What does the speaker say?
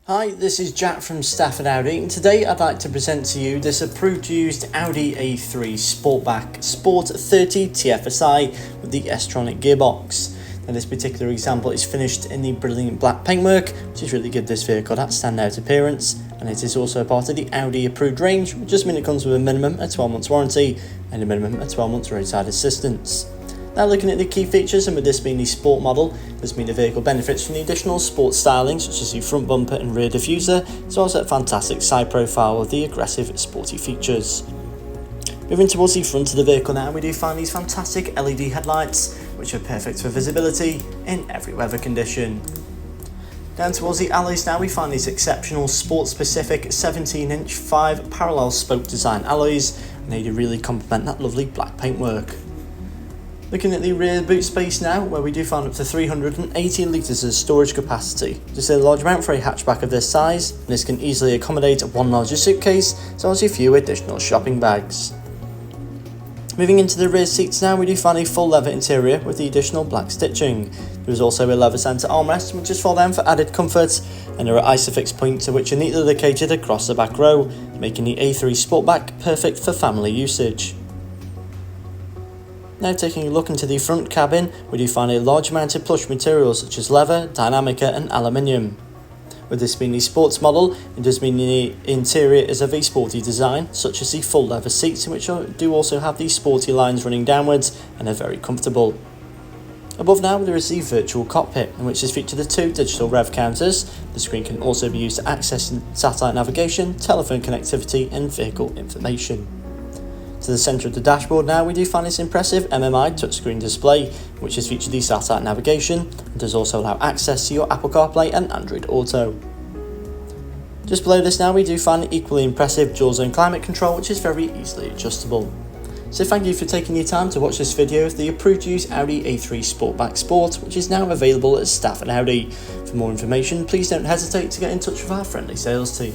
Hi, this is Jack from Stafford Audi, and today I'd like to present to you this approved used Audi A3 Sportback Sport 30 TFSI with the S-tronic gearbox. Now this particular example is finished in the brilliant black paintwork, which has really given this vehicle that standout appearance, and it is also part of the Audi approved range, which just means it comes with a minimum of 12 months warranty and a minimum of 12 months roadside assistance. Now looking at the key features, and with this being the sport model, this means the vehicle benefits from the additional sport styling such as the front bumper and rear diffuser, as well as that fantastic side profile with the aggressive sporty features. Moving towards the front of the vehicle now, we do find these fantastic LED headlights, which are perfect for visibility in every weather condition. Down towards the alloys now, we find these exceptional sport-specific 17-inch 5 parallel spoke design alloys, and they do really complement that lovely black paintwork. Looking at the rear boot space now, where we do find up to 380 litres of storage capacity. Just a large amount for a hatchback of this size, and this can easily accommodate one larger suitcase, as well as a few additional shopping bags. Moving into the rear seats now, we do find a full leather interior with the additional black stitching. There is also a leather centre armrest, which is fold down for added comfort, and there are Isofix points which are neatly located across the back row, making the A3 Sportback perfect for family usage. Now taking a look into the front cabin, we do find a large amount of plush materials such as leather, Dynamica and aluminium. With this being the sports model, it does mean the interior is of a sporty design, such as the full leather seats, which do also have these sporty lines running downwards and are very comfortable. Above now there is the virtual cockpit, in which is featured the two digital rev counters. The screen can also be used to access satellite navigation, telephone connectivity and vehicle information. To the centre of the dashboard now, we do find this impressive MMI touchscreen display, which has featured the satellite navigation and does also allow access to your Apple CarPlay and Android Auto. Just below this now, we do find the equally impressive dual zone climate control, which is very easily adjustable. So thank you for taking your time to watch this video of the approved used Audi A3 Sportback Sport, which is now available at Stafford Audi. For more information, please don't hesitate to get in touch with our friendly sales team.